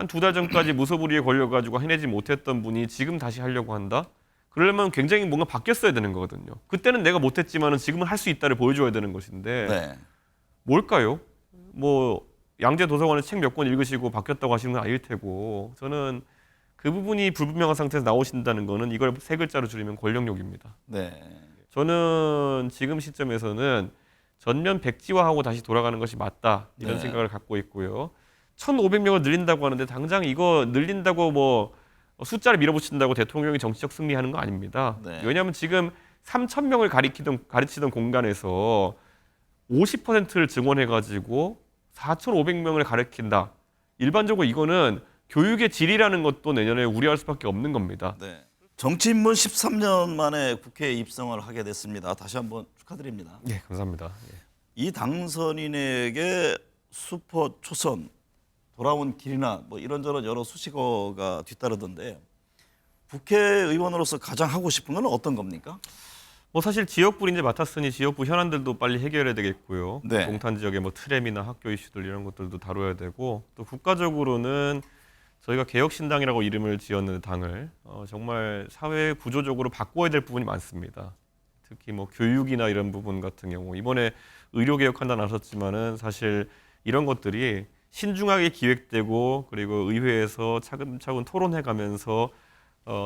한 2달 전까지 무소불위에 걸려가지고 해내지 못했던 분이 지금 다시 하려고 한다? 그러려면 굉장히 뭔가 바뀌었어야 되는 거거든요. 그때는 내가 못했지만은 지금은 할 수 있다를 보여줘야 되는 것인데 네. 뭘까요? 뭐 양재 도서관에 책 몇 권 읽으시고 바뀌었다고 하시는 건 아닐 테고 저는 그 부분이 불분명한 상태에서 나오신다는 거는 이걸 3글자로 줄이면 권력욕입니다. 네. 저는 지금 시점에서는 전면 백지화하고 다시 돌아가는 것이 맞다 이런 네. 생각을 갖고 있고요. 1,500명을 늘린다고 하는데 당장 이거 늘린다고 뭐 숫자를 밀어붙인다고 대통령이 정치적 승리하는 거 아닙니다. 네. 왜냐하면 지금 3,000명을 가르치던 공간에서 50%를 증원해가지고 4,500명을 가르친다. 일반적으로 이거는 교육의 질이라는 것도 내년에 우려할 수밖에 없는 겁니다. 네. 정치인문 13년 만에 국회에 입성을 하게 됐습니다. 다시 한번 축하드립니다. 예, 감사합니다. 예. 이 당선인에게 슈퍼 초선, 돌아온 길이나 뭐 이런저런 여러 수식어가 뒤따르던데 국회의원으로서 가장 하고 싶은 건 어떤 겁니까? 뭐 사실 지역구를 이제 맡았으니 지역구 현안들도 빨리 해결해야 되겠고요. 네. 동탄 지역의 뭐 트램이나 학교 이슈들 이런 것들도 다뤄야 되고 또 국가적으로는 저희가 개혁신당이라고 이름을 지었는 당을 정말 사회 구조적으로 바꿔야 될 부분이 많습니다. 특히 뭐 교육이나 이런 부분 같은 경우 이번에 의료개혁한다 나섰지만은 사실 이런 것들이 신중하게 기획되고 그리고 의회에서 차근차근 토론해가면서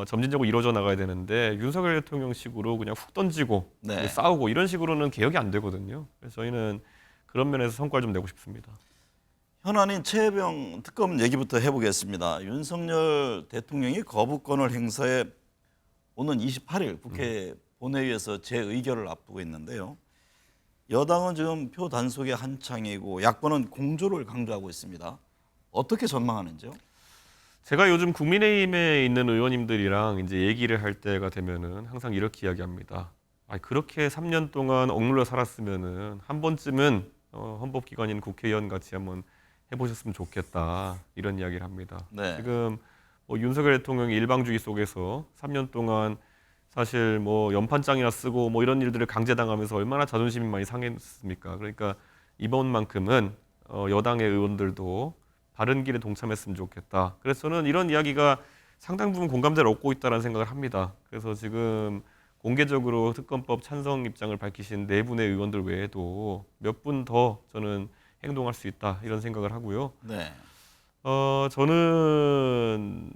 점진적으로 이루어져 나가야 되는데 윤석열 대통령식으로 그냥 훅 던지고 네. 싸우고 이런 식으로는 개혁이 안 되거든요. 그래서 저희는 그런 면에서 성과를 좀 내고 싶습니다. 현안인 최혜병 특검 얘기부터 해보겠습니다. 윤석열 대통령이 거부권을 행사해 오는 28일 국회 본회의에서 재의결을 앞두고 있는데요. 여당은 지금 표 단속에 한창이고 야권은 공조를 강조하고 있습니다. 어떻게 전망하는지요? 제가 요즘 국민의힘에 있는 의원님들이랑 이제 얘기를 할 때가 되면은 항상 이렇게 이야기합니다. 아, 그렇게 3년 동안 억눌려 살았으면은 한 번쯤은 헌법기관인 국회의원 같이 한번 해보셨으면 좋겠다 이런 이야기를 합니다. 네. 지금 뭐 윤석열 대통령이 일방주의 속에서 3년 동안 사실 뭐 연판장이나 쓰고 뭐 이런 일들을 강제당하면서 얼마나 자존심이 많이 상했습니까? 그러니까 이번만큼은 여당의 의원들도 바른 길에 동참했으면 좋겠다. 그래서 저는 이런 이야기가 상당 부분 공감대를 얻고 있다는 생각을 합니다. 그래서 지금 공개적으로 특검법 찬성 입장을 밝히신 4분의 의원들 외에도 몇 분 더 저는 행동할 수 있다 이런 생각을 하고요. 네. 저는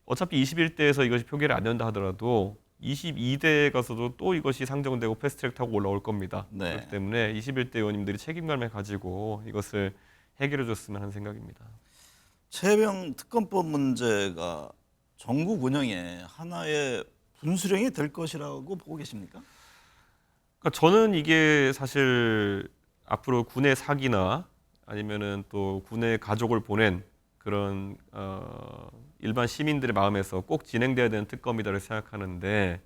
어차피 21대에서 이것이 표결이 안 된다 하더라도 22대에 가서도 또 이것이 상정되고 패스트트랙 타고 올라올 겁니다. 네. 그렇기 때문에 21대 의원님들이 책임감을 가지고 이것을 해결해 줬으면 하는 생각입니다. 최혜병 특검법 문제가 전국 운영에 하나의 분수령이 될 것이라고 보고 계십니까? 그러니까 저는 이게 사실 앞으로 군의 사기나 아니면은 또 군의 가족을 보낸 그런 일반 시민들의 마음에서 꼭 진행돼야 되는 특검이다를 생각하는데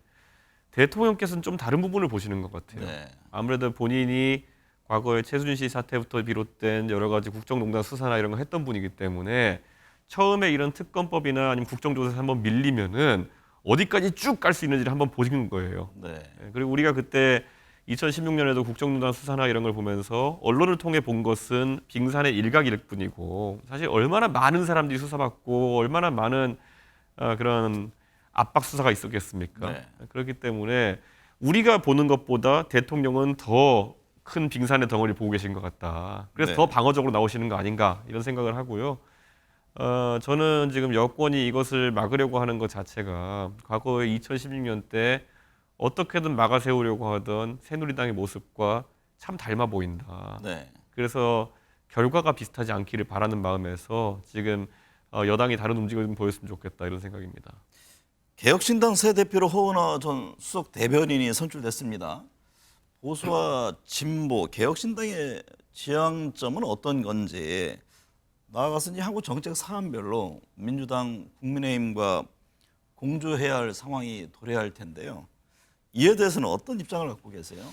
대통령께서는 좀 다른 부분을 보시는 것 같아요. 네. 아무래도 본인이 과거에 최순실 사태부터 비롯된 여러 가지 국정농단 수사나 이런 거 했던 분이기 때문에 처음에 이런 특검법이나 아니면 국정조사에서 한번 밀리면은 어디까지 쭉 갈 수 있는지를 한번 보시는 거예요. 네. 그리고 우리가 그때 2016년에도 국정농단 수사나 이런 걸 보면서 언론을 통해 본 것은 빙산의 일각일 뿐이고 사실 얼마나 많은 사람들이 수사받고 얼마나 많은 그런 압박 수사가 있었겠습니까? 네. 그렇기 때문에 우리가 보는 것보다 대통령은 더 큰 빙산의 덩어리를 보고 계신 것 같다. 그래서 네. 더 방어적으로 나오시는 거 아닌가 이런 생각을 하고요. 저는 지금 여권이 이것을 막으려고 하는 것 자체가 과거에 2016년 때 어떻게든 막아 세우려고 하던 새누리당의 모습과 참 닮아 보인다. 네. 그래서 결과가 비슷하지 않기를 바라는 마음에서 지금 여당이 다른 움직임을 좀 보였으면 좋겠다 이런 생각입니다. 개혁신당 새 대표로 허은하 전 수석 대변인이 선출됐습니다. 보수와 진보, 개혁신당의 지향점은 어떤 건지 나아가서 이제 한국 정책 사안별로 민주당, 국민의힘과 공조해야 할 상황이 도래할 텐데요. 이에 대해서는 어떤 입장을 갖고 계세요?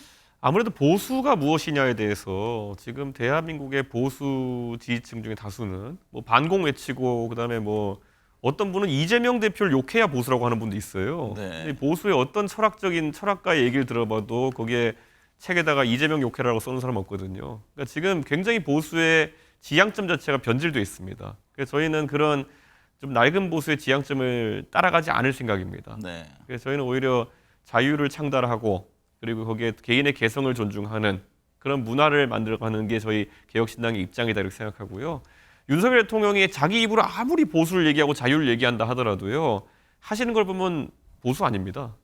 아무래도 보수가 무엇이냐에 대해서 지금 대한민국의 보수 지지층 중에 다수는 뭐 반공 외치고 그다음에 뭐 어떤 분은 이재명 대표를 욕해야 보수라고 하는 분도 있어요. 네. 근데 보수의 어떤 철학가의 얘기를 들어봐도 거기에 책에다가 이재명 욕해라고 써놓은 사람 없거든요. 그러니까 지금 굉장히 보수의 지향점 자체가 변질돼 있습니다. 그래서 저희는 그런 좀 낡은 보수의 지향점을 따라가지 않을 생각입니다. 네. 그래서 저희는 오히려 자유를 창달하고 그리고 거기에 개인의 개성을 존중하는 그런 문화를 만들어가는 게 저희 개혁신당의 입장이다 이렇게 생각하고요. 윤석열 대통령이 자기 입으로 아무리 보수를 얘기하고 자유를 얘기한다 하더라도요. 하시는 걸 보면 보수 아닙니다.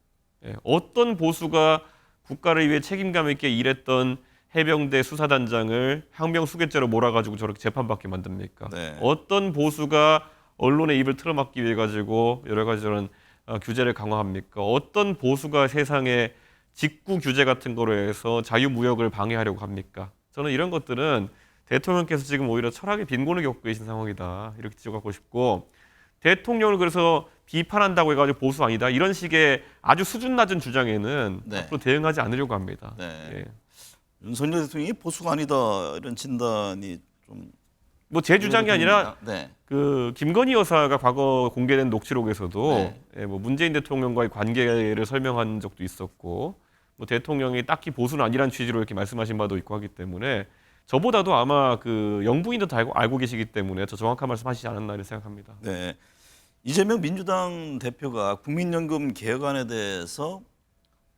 예, 어떤 보수가 국가를 위해 책임감 있게 일했던 해병대 수사단장을 항명 수괴죄로 몰아가지고 저렇게 재판받게 만듭니까? 네. 어떤 보수가 언론의 입을 틀어막기 위해 가지고 여러 가지 저런 규제를 강화합니까? 어떤 보수가 세상에 직구 규제 같은 거로 해서 자유무역을 방해하려고 합니까? 저는 이런 것들은 대통령께서 지금 오히려 철학의 빈곤을 겪고 계신 상황이다. 이렇게 지적하고 싶고 대통령을 그래서 비판한다고 해가지고 보수 아니다. 이런 식의 아주 수준 낮은 주장에는 네. 앞으로 대응하지 않으려고 합니다. 네. 예. 윤석열 대통령이 보수가 아니다 이런 진단이 좀 뭐 제 주장이 아니라 네. 그 김건희 여사가 과거 공개된 녹취록에서도 네. 예, 뭐 문재인 대통령과의 관계를 설명한 적도 있었고 뭐 대통령이 딱히 보수는 아니란 취지로 이렇게 말씀하신 바도 있고 하기 때문에 저보다도 아마 그 영부인도 다 알고 계시기 때문에 더 정확한 말씀하시지 않았나 이렇게 생각합니다. 네. 이재명 민주당 대표가 국민연금 개혁안에 대해서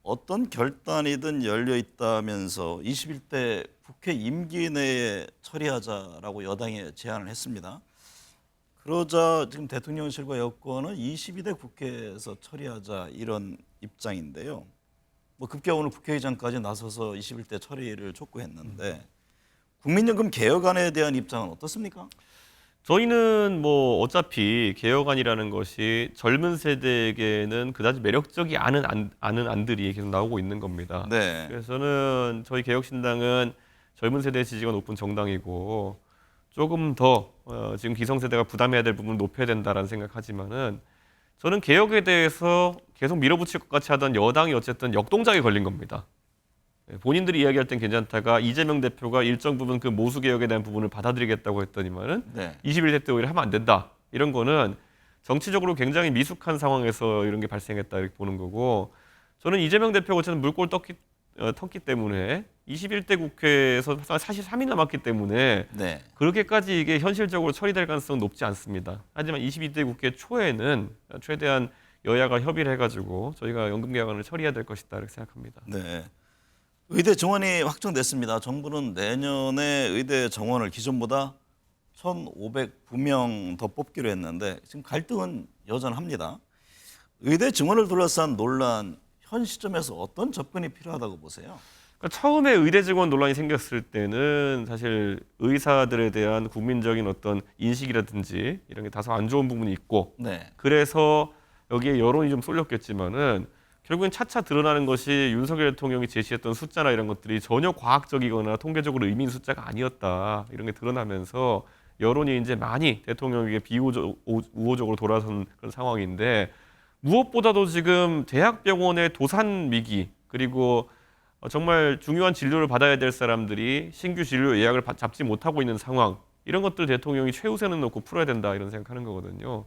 어떤 결단이든 열려 있다면서 21대 국회 임기 내에 처리하자라고 여당에 제안을 했습니다. 그러자 지금 대통령실과 여권은 22대 국회에서 처리하자 이런 입장인데요. 뭐 급기야 오늘 국회의장까지 나서서 21대 처리를 촉구했는데 국민연금 개혁안에 대한 입장은 어떻습니까? 저희는 뭐 어차피 개혁안이라는 것이 젊은 세대에게는 그다지 매력적이 않은 안들이 계속 나오고 있는 겁니다. 네. 그래서 저는 저희 개혁신당은 젊은 세대의 지지가 높은 정당이고 조금 더 지금 기성세대가 부담해야 될 부분을 높여야 된다라는 생각하지만은 저는 개혁에 대해서 계속 밀어붙일 것 같이 하던 여당이 어쨌든 역동작에 걸린 겁니다. 본인들이 이야기할 땐 괜찮다가 이재명 대표가 일정 부분 그 모수 개혁에 대한 부분을 받아들이겠다고 했더니만은 네. 21대 때 오히려 하면 안 된다. 이런 거는 정치적으로 굉장히 미숙한 상황에서 이런 게 발생했다 이렇게 보는 거고 저는 이재명 대표가 어쨌든 물꼬를 텄기 때문에 21대 국회에서 사실 3이 남았기 때문에 네. 그렇게까지 이게 현실적으로 처리될 가능성은 높지 않습니다. 하지만 22대 국회 초에는 최대한 여야가 협의를 해가지고 저희가 연금 개혁안을 처리해야 될 것이다 이렇게 생각합니다. 네. 의대 정원이 확정됐습니다. 정부는 내년에 의대 정원을 기존보다 1,509명 더 뽑기로 했는데 지금 갈등은 여전합니다. 의대 정원을 둘러싼 논란 현 시점에서 어떤 접근이 필요하다고 보세요? 그러니까 처음에 의대 증원 논란이 생겼을 때는 사실 의사들에 대한 국민적인 어떤 인식이라든지 이런 게 다소 안 좋은 부분이 있고 네. 그래서 여기에 여론이 좀 쏠렸겠지만은 결국엔 차차 드러나는 것이 윤석열 대통령이 제시했던 숫자나 이런 것들이 전혀 과학적이거나 통계적으로 의미 있는 숫자가 아니었다 이런 게 드러나면서 여론이 이제 많이 대통령에게 우호적으로 돌아선 그런 상황인데 무엇보다도 지금 대학병원의 도산 위기 그리고 정말 중요한 진료를 받아야 될 사람들이 신규 진료 예약을 잡지 못하고 있는 상황 이런 것들 대통령이 최우선을 놓고 풀어야 된다 이런 생각하는 거거든요.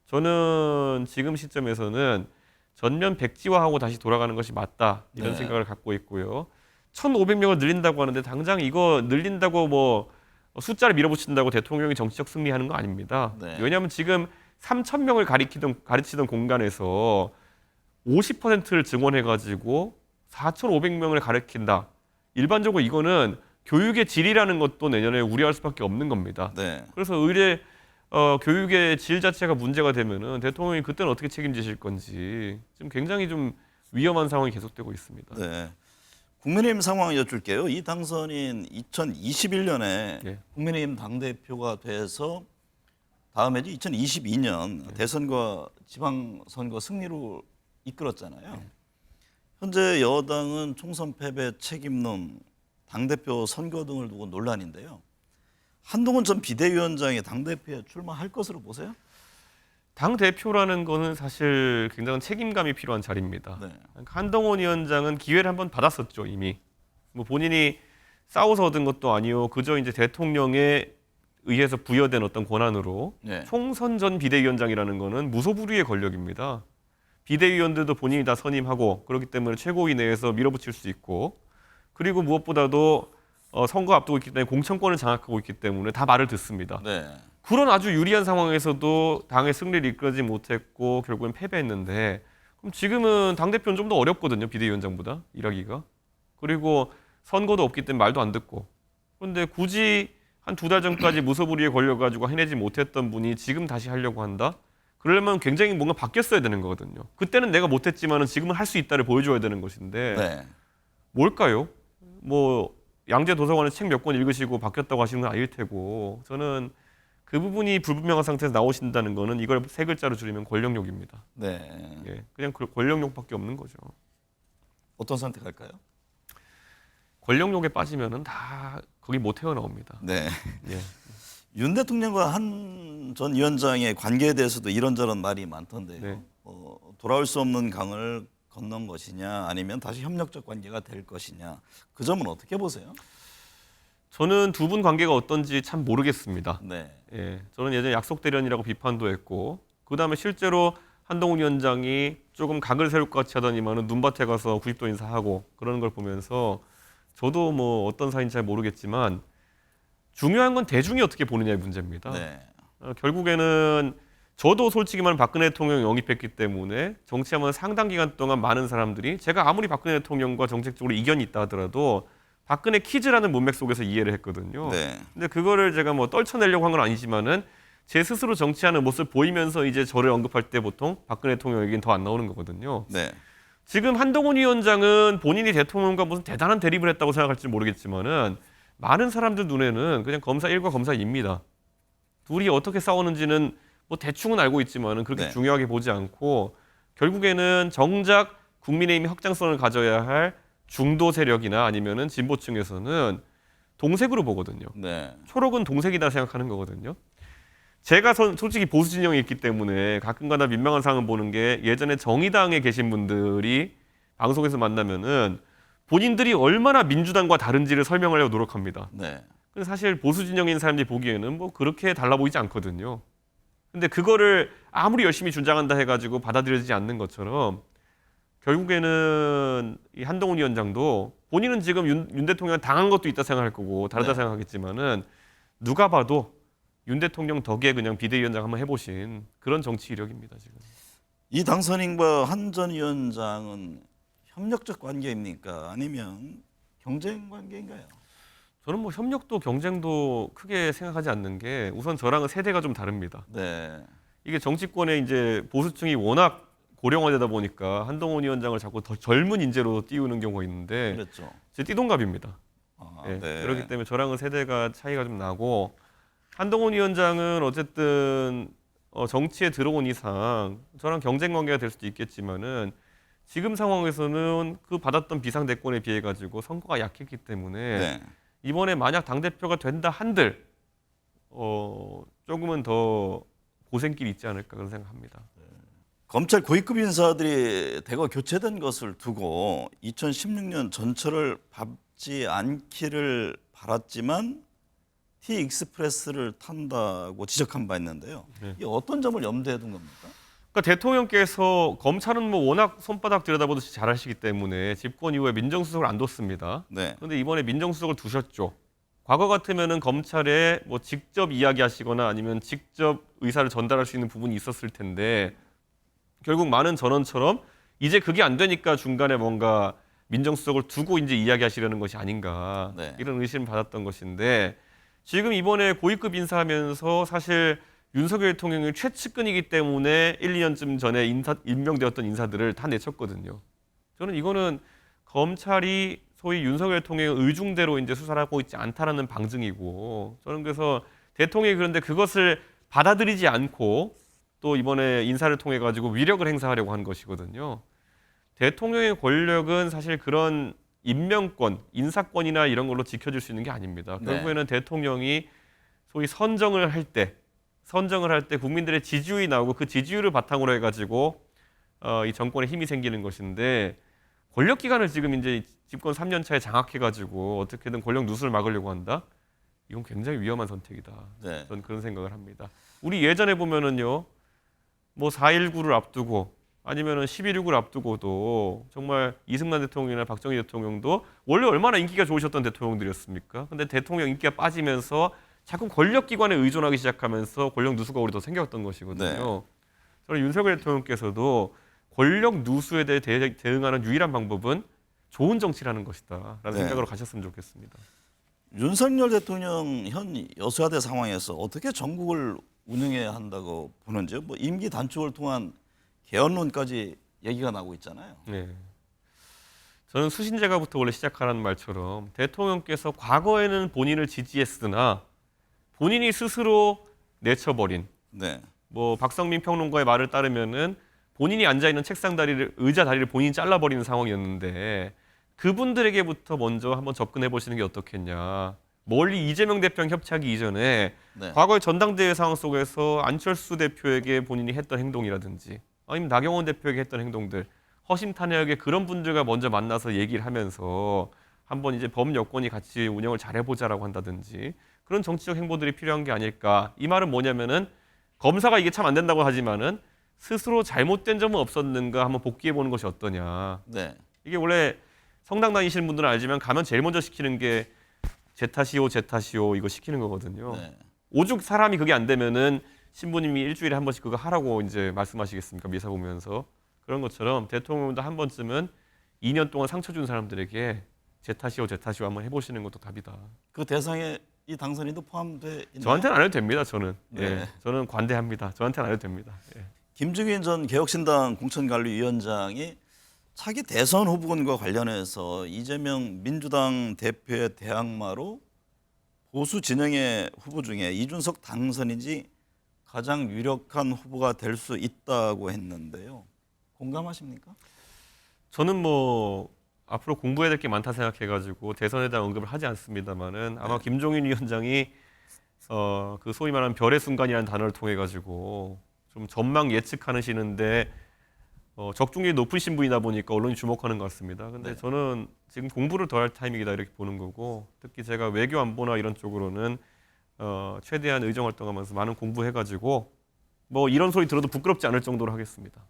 저는 지금 시점에서는 전면 백지화하고 다시 돌아가는 것이 맞다 이런 네. 생각을 갖고 있고요. 1,500명을 늘린다고 하는데 당장 이거 늘린다고 뭐 숫자를 밀어붙인다고 대통령이 정치적 승리하는 거 아닙니다. 네. 왜냐하면 지금 3,000명을 가르치던 공간에서 50%를 증원해가지고 4,500명을 가르친다. 일반적으로 이거는 교육의 질이라는 것도 내년에 우려할 수밖에 없는 겁니다. 네. 그래서 의대 교육의 질 자체가 문제가 되면은 대통령이 그때는 어떻게 책임지실 건지 지금 굉장히 좀 위험한 상황이 계속되고 있습니다. 네. 국민의힘 상황 여쭐게요. 이 당선인 2021년에 예. 국민의힘 당대표가 돼서 다음에죠. 2022년 대선과 지방선거 승리로 이끌었잖아요. 현재 여당은 총선 패배 책임론, 당대표 선거 등을 두고 논란인데요. 한동훈 전 비대위원장이 당대표에 출마할 것으로 보세요? 당 대표라는 거는 사실 굉장한 책임감이 필요한 자리입니다. 네. 한동훈 위원장은 기회를 한번 받았었죠 이미. 뭐 본인이 싸워서 얻은 것도 아니요, 그저 이제 대통령에 의해서 부여된 어떤 권한으로 네. 총선 전 비대위원장이라는 거는 무소불위의 권력입니다. 비대위원들도 본인이 다 선임하고 그렇기 때문에 최고위 내에서 밀어붙일 수 있고 그리고 무엇보다도 선거 앞두고 있기 때문에 공천권을 장악하고 있기 때문에 다 말을 듣습니다. 네. 그런 아주 유리한 상황에서도 당의 승리를 이끌지 못했고 결국엔 패배했는데 그럼 지금은 당대표는 좀 더 어렵거든요. 비대위원장보다 일하기가. 그리고 선거도 없기 때문에 말도 안 듣고. 그런데 굳이 한 2달 전까지 무소불위에 걸려가지고 해내지 못했던 분이 지금 다시 하려고 한다? 그러려면 굉장히 뭔가 바뀌었어야 되는 거거든요. 그때는 내가 못했지만은 지금은 할 수 있다를 보여줘야 되는 것인데 네. 뭘까요? 뭐 양재 도서관에 책 몇 권 읽으시고 바뀌었다고 하시는 건 아닐 테고 저는 그 부분이 불분명한 상태에서 나오신다는 거는 이걸 세 글자로 줄이면 권력욕입니다. 네. 예, 그냥 권력욕밖에 없는 거죠. 어떤 선택할까요? 권력욕에 빠지면은 다 거기 못 헤어나옵니다. 네. 예. 윤 대통령과 한 전 위원장의 관계에 대해서도 이런저런 말이 많던데요. 네. 돌아올 수 없는 강을 건넌 것이냐 아니면 다시 협력적 관계가 될 것이냐 그 점은 어떻게 보세요? 저는 두 분 관계가 어떤지 참 모르겠습니다. 네. 예, 저는 예전에 약속 대련이라고 비판도 했고 그 다음에 실제로 한동훈 위원장이 조금 각을 세울 것 같이 하더니만은 눈밭에 가서 90도 인사하고 그러는 걸 보면서 저도 뭐 어떤 사이인지 잘 모르겠지만 중요한 건 대중이 어떻게 보느냐의 문제입니다. 네. 결국에는 저도 솔직히 말하면 박근혜 대통령 영입했기 때문에 정치하면 상당 기간 동안 많은 사람들이 제가 아무리 박근혜 대통령과 정책적으로 이견이 있다 하더라도 박근혜 키즈라는 문맥 속에서 이해를 했거든요. 네. 근데 그거를 제가 뭐 떨쳐내려고 한 건 아니지만은 제 스스로 정치하는 모습을 보이면서 이제 저를 언급할 때 보통 박근혜 대통령 얘기는 더 안 나오는 거거든요. 네. 지금 한동훈 위원장은 본인이 대통령과 무슨 대단한 대립을 했다고 생각할지 모르겠지만은 많은 사람들 눈에는 그냥 검사 1과 검사 2입니다. 둘이 어떻게 싸우는지는 뭐 대충은 알고 있지만은 그렇게 네. 중요하게 보지 않고 결국에는 정작 국민의힘이 확장성을 가져야 할 중도 세력이나 아니면은 진보층에서는 동색으로 보거든요. 네. 초록은 동색이다 생각하는 거거든요. 제가 솔직히 보수 진영에 있기 때문에 가끔가다 민망한 상황을 보는 게 예전에 정의당에 계신 분들이 방송에서 만나면은 본인들이 얼마나 민주당과 다른지를 설명하려고 노력합니다. 네. 근데 사실 보수 진영인 사람들이 보기에는 뭐 그렇게 달라 보이지 않거든요. 근데 그거를 아무리 열심히 주장한다 해가지고 받아들여지지 않는 것처럼 결국에는 이 한동훈 위원장도 본인은 지금 윤 대통령 당한 것도 있다 생각할 거고 다르다 네. 생각하겠지만은 누가 봐도 윤 대통령 덕에 그냥 비대위원장 한번 해보신 그런 정치 이력입니다 지금. 이 당선인과 한 전 위원장은 협력적 관계입니까? 아니면 경쟁 관계인가요? 저는 뭐 협력도 경쟁도 크게 생각하지 않는 게 우선 저랑은 세대가 좀 다릅니다. 네. 이게 정치권에 이제 보수층이 워낙 고령화되다 보니까 한동훈 위원장을 자꾸 더 젊은 인재로 띄우는 경우가 있는데 그렇죠. 제 띠동갑입니다. 아, 예, 네. 그렇기 때문에 저랑은 세대가 차이가 좀 나고 한동훈 위원장은 어쨌든 정치에 들어온 이상 저랑 경쟁 관계가 될 수도 있겠지만은 지금 상황에서는 그 받았던 비상 대권에 비해 가지고 선거가 약했기 때문에 네. 이번에 만약 당 대표가 된다 한들 조금은 더 고생길이 있지 않을까 그런 생각합니다. 검찰 고위급 인사들이 대거 교체된 것을 두고 2016년 전철을 밟지 않기를 바랐지만 T익스프레스를 탄다고 지적한 바 있는데요. 네. 이 어떤 점을 염두에 둔 겁니까? 그러니까 대통령께서 검찰은 뭐 워낙 손바닥 들여다보듯이 잘하시기 때문에 집권 이후에 민정수석을 안 뒀습니다. 네. 그런데 이번에 민정수석을 두셨죠. 과거 같으면은 검찰에 뭐 직접 이야기하시거나 아니면 직접 의사를 전달할 수 있는 부분이 있었을 텐데 결국 많은 전원처럼 이제 그게 안 되니까 중간에 뭔가 민정수석을 두고 이제 이야기하시려는 것이 아닌가 네. 이런 의심을 받았던 것인데 지금 이번에 고위급 인사하면서 사실 윤석열 대통령이 최측근이기 때문에 1, 2년쯤 전에 임명되었던 인사들을 다 내쳤거든요. 저는 이거는 검찰이 소위 윤석열 대통령의 의중대로 이제 수사를 하고 있지 않다라는 방증이고 저는 그래서 대통령이 그런데 그것을 받아들이지 않고 또 이번에 인사를 통해 가지고 위력을 행사하려고 한 것이거든요. 대통령의 권력은 사실 그런 임명권, 인사권이나 이런 걸로 지켜질 수 있는 게 아닙니다. 네. 결국에는 대통령이 소위 선정을 할 때 국민들의 지지율이 나오고 그 지지율을 바탕으로 해가지고 이 정권에 힘이 생기는 것인데 권력 기간을 지금 이제 집권 3년 차에 장악해가지고 어떻게든 권력 누수를 막으려고 한다. 이건 굉장히 위험한 선택이다. 네. 저는 그런 생각을 합니다. 우리 예전에 보면은요, 뭐 4.19를 앞두고 아니면은 11.6을 앞두고도 정말 이승만 대통령이나 박정희 대통령도 원래 얼마나 인기가 좋으셨던 대통령들이었습니까? 근데 대통령 인기가 빠지면서 자꾸 권력기관에 의존하기 시작하면서 권력 누수가 우리 더 생겼던 것이거든요. 네. 저는 윤석열 대통령께서도 권력 누수에 대해 대응하는 유일한 방법은 좋은 정치라는 것이다라는 네. 생각으로 가셨으면 좋겠습니다. 윤석열 대통령 현 여소야대 상황에서 어떻게 전국을 운영해야 한다고 보는지요? 뭐 임기 단축을 통한 개헌론까지 얘기가 나오고 있잖아요. 네. 저는 수신제가부터 원래 시작하라는 말처럼 대통령께서 과거에는 본인을 지지했으나 본인이 스스로 내쳐버린 네. 뭐 박성민 평론가의 말을 따르면은 본인이 앉아 있는 책상 다리를 의자 다리를 본인이 잘라버리는 상황이었는데 그분들에게부터 먼저 한번 접근해 보시는 게 어떻겠냐. 멀리 이재명 대표랑 협치하기 이전에 네. 과거의 전당대회 상황 속에서 안철수 대표에게 본인이 했던 행동이라든지 아니면 나경원 대표에게 했던 행동들 허심탄회하게 그런 분들과 먼저 만나서 얘기를 하면서 한번 이제 범여권이 같이 운영을 잘해보자라고 한다든지 그런 정치적 행보들이 필요한 게 아닐까. 이 말은 뭐냐면은 검사가 이게 참 안 된다고 하지만은 스스로 잘못된 점은 없었는가 한번 복귀해 보는 것이 어떠냐. 네. 이게 원래 성당 다니시는 분들은 알지만 가면 제일 먼저 시키는 게 제 탓이오 제 탓이오 이거 시키는 거거든요. 네. 오죽 사람이 그게 안 되면은 신부님이 일주일에 한 번씩 그거 하라고 이제 말씀하시겠습니까? 미사 보면서. 그런 것처럼 대통령도 한 번쯤은 2년 동안 상처 준 사람들에게 제 탓이오 한번 해보시는 것도 답이다. 그 대상에 이 당선인도 포함돼 있나요? 저한테는 안 해도 됩니다. 저는 네. 저는 관대합니다. 저한테는 안 해도 됩니다. 예. 김종인 전 개혁신당 공천관리위원장이 차기 대선 후보군과 관련해서 이재명 민주당 대표의 대항마로 보수 진영의 후보 중에 이준석 당선인이 가장 유력한 후보가 될 수 있다고 했는데요. 공감하십니까? 저는 뭐 앞으로 공부해야 될 게 많다 생각해가지고 대선에 대한 언급을 하지 않습니다만은 아마 김종인 위원장이 그 소위 말하는 별의 순간이라는 단어를 통해 가지고 좀 전망 예측하시는데 적중률이 높으신 분이다 보니까 언론이 주목하는 것 같습니다. 근데 네. 저는 지금 공부를 더 할 타이밍이다 이렇게 보는 거고 특히 제가 외교 안보나 이런 쪽으로는 최대한 의정 활동하면서 많은 공부해가지고 뭐 이런 소리 들어도 부끄럽지 않을 정도로 하겠습니다.